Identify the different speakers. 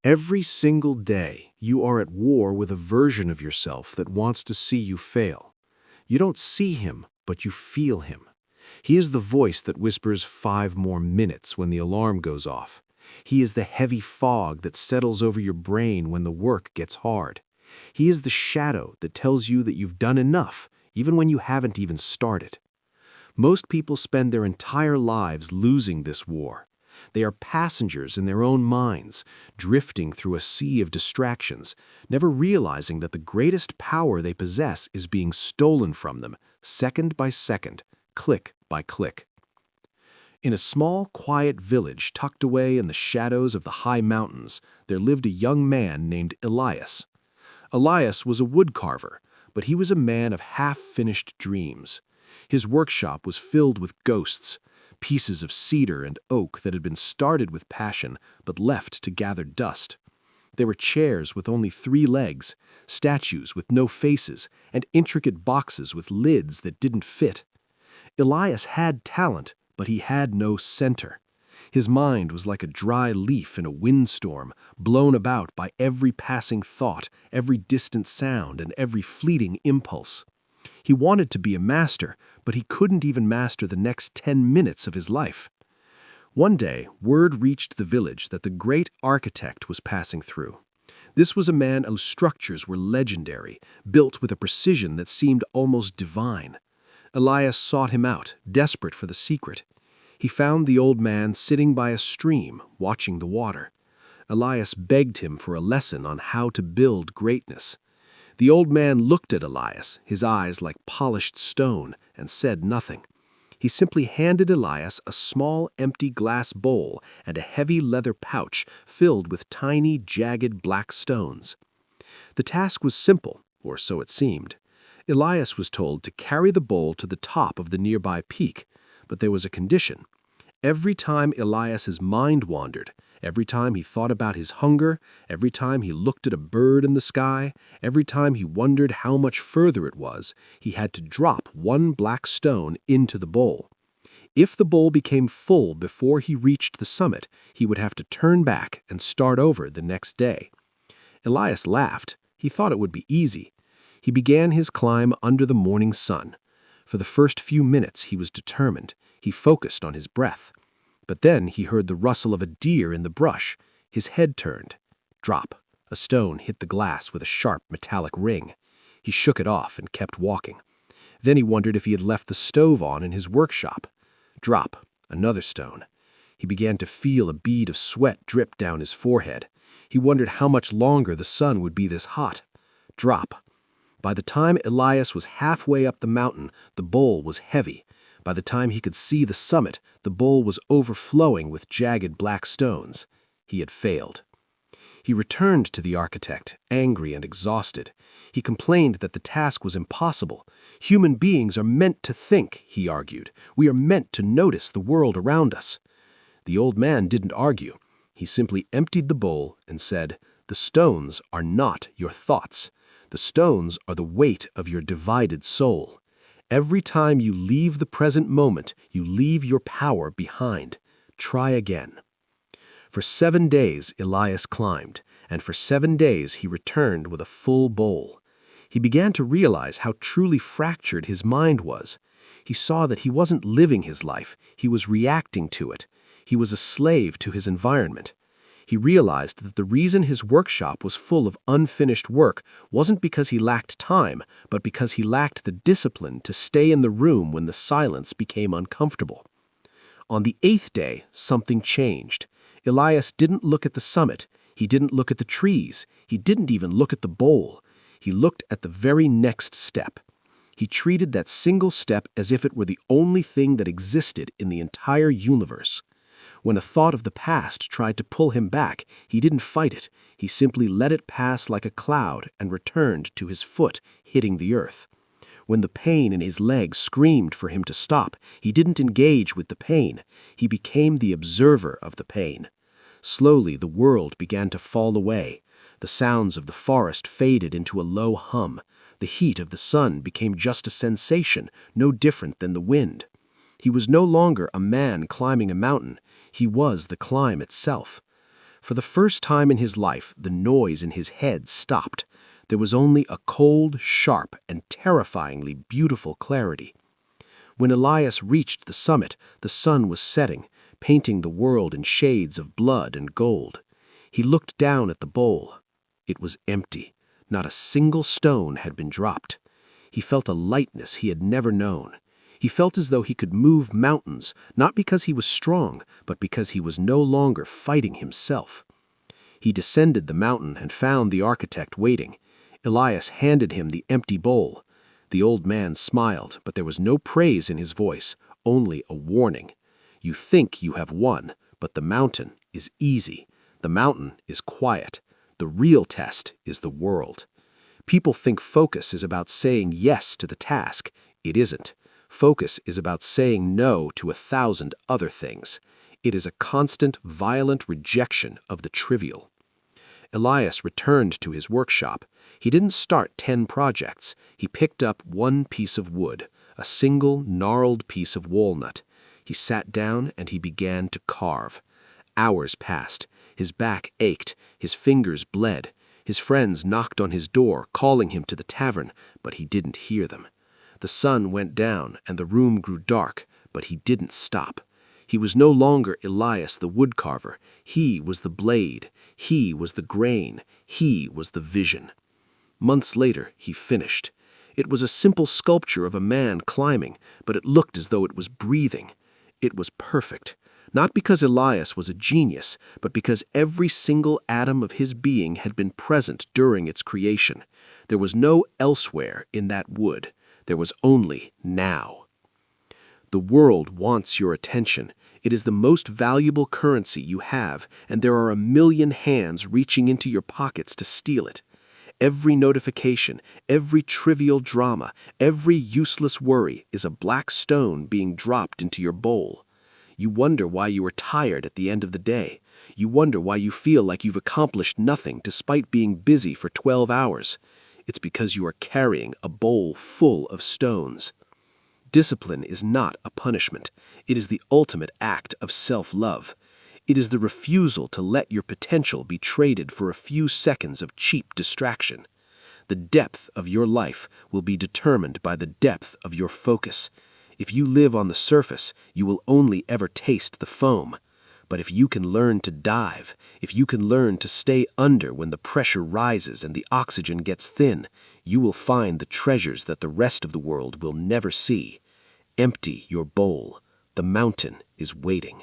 Speaker 1: Every single day, you are at war with a version of yourself that wants to see you fail. You don't see him, but you feel him. He is the voice that whispers 5 more minutes when the alarm goes off. He is the heavy fog that settles over your brain when the work gets hard. He is the shadow that tells you that you've done enough, even when you haven't even started. Most people spend their entire lives losing this war. They are passengers in their own minds, drifting through a sea of distractions, never realizing that the greatest power they possess is being stolen from them, second by second, click by click. In a small, quiet village tucked away in the shadows of the high mountains, there lived a young man named Elias. Elias was a woodcarver, but he was a man of half-finished dreams. His workshop was filled with ghosts, pieces of cedar and oak that had been started with passion but left to gather dust. There were chairs with only 3 legs, statues with no faces, and intricate boxes with lids that didn't fit. Elias had talent, but he had no center. His mind was like a dry leaf in a windstorm, blown about by every passing thought, every distant sound, and every fleeting impulse. He wanted to be a master, but he couldn't even master the next 10 minutes of his life. One day, word reached the village that the great architect was passing through. This was a man whose structures were legendary, built with a precision that seemed almost divine. Elias sought him out, desperate for the secret. He found the old man sitting by a stream, watching the water. Elias begged him for a lesson on how to build greatness. The old man looked at Elias, his eyes like polished stone, and said nothing. He simply handed Elias a small empty glass bowl and a heavy leather pouch filled with tiny, jagged black stones. The task was simple, or so it seemed. Elias was told to carry the bowl to the top of the nearby peak, but there was a condition. Every time Elias's mind wandered, every time he thought about his hunger, every time he looked at a bird in the sky, every time he wondered how much further it was, he had to drop 1 black stone into the bowl. If the bowl became full before he reached the summit, he would have to turn back and start over the next day. Elias laughed. He thought it would be easy. He began his climb under the morning sun. For the first few minutes he was determined. He focused on his breath. But then he heard the rustle of a deer in the brush. His head turned. Drop. A stone hit the glass with a sharp metallic ring. He shook it off and kept walking. Then he wondered if he had left the stove on in his workshop. Drop. Another stone. He began to feel a bead of sweat drip down his forehead. He wondered how much longer the sun would be this hot. Drop. By the time Elias was halfway up the mountain, the bowl was heavy. By the time he could see the summit, the bowl was overflowing with jagged black stones. He had failed. He returned to the architect, angry and exhausted. He complained that the task was impossible. Human beings are meant to think, he argued. We are meant to notice the world around us. The old man didn't argue. He simply emptied the bowl and said, "The stones are not your thoughts. The stones are the weight of your divided soul. Every time you leave the present moment, you leave your power behind. Try again." For 7 days Elias climbed, and for 7 days he returned with a full bowl. He began to realize how truly fractured his mind was. He saw that he wasn't living his life, he was reacting to it. He was a slave to his environment. He realized that the reason his workshop was full of unfinished work wasn't because he lacked time, but because he lacked the discipline to stay in the room when the silence became uncomfortable. On the 8th day, something changed. Elias didn't look at the summit. He didn't look at the trees. He didn't even look at the bowl. He looked at the very next step. He treated that single step as if it were the only thing that existed in the entire universe. When a thought of the past tried to pull him back, he didn't fight it. He simply let it pass like a cloud and returned to his foot, hitting the earth. When the pain in his leg screamed for him to stop, he didn't engage with the pain. He became the observer of the pain. Slowly, the world began to fall away. The sounds of the forest faded into a low hum. The heat of the sun became just a sensation, no different than the wind. He was no longer a man climbing a mountain. He was the climb itself. For the first time in his life, the noise in his head stopped. There was only a cold, sharp, and terrifyingly beautiful clarity. When Elias reached the summit, the sun was setting, painting the world in shades of blood and gold. He looked down at the bowl. It was empty. Not a single stone had been dropped. He felt a lightness he had never known. He felt as though he could move mountains, not because he was strong, but because he was no longer fighting himself. He descended the mountain and found the architect waiting. Elias handed him the empty bowl. The old man smiled, but there was no praise in his voice, only a warning. You think you have won, but the mountain is easy. The mountain is quiet. The real test is the world. People think focus is about saying yes to the task. It isn't. Focus is about saying no to 1,000 other things. It is a constant, violent rejection of the trivial. Elias returned to his workshop. He didn't start 10 projects. He picked up one piece of wood, a single, gnarled piece of walnut. He sat down and he began to carve. Hours passed. His back ached. His fingers bled. His friends knocked on his door, calling him to the tavern, but he didn't hear them. The sun went down and the room grew dark, but he didn't stop. He was no longer Elias the woodcarver. He was the blade. He was the grain. He was the vision. Months later, he finished. It was a simple sculpture of a man climbing, but it looked as though it was breathing. It was perfect. Not because Elias was a genius, but because every single atom of his being had been present during its creation. There was no elsewhere in that wood. There was only now. The world wants your attention. It is the most valuable currency you have, and there are 1,000,000 hands reaching into your pockets to steal it. Every notification, every trivial drama, every useless worry is a black stone being dropped into your bowl. You wonder why you are tired at the end of the day. You wonder why you feel like you've accomplished nothing despite being busy for 12 hours. It's because you are carrying a bowl full of stones. Discipline is not a punishment. It is the ultimate act of self-love. It is the refusal to let your potential be traded for a few seconds of cheap distraction. The depth of your life will be determined by the depth of your focus. If you live on the surface, you will only ever taste the foam. But if you can learn to dive, if you can learn to stay under when the pressure rises and the oxygen gets thin, you will find the treasures that the rest of the world will never see. Empty your bowl. The mountain is waiting.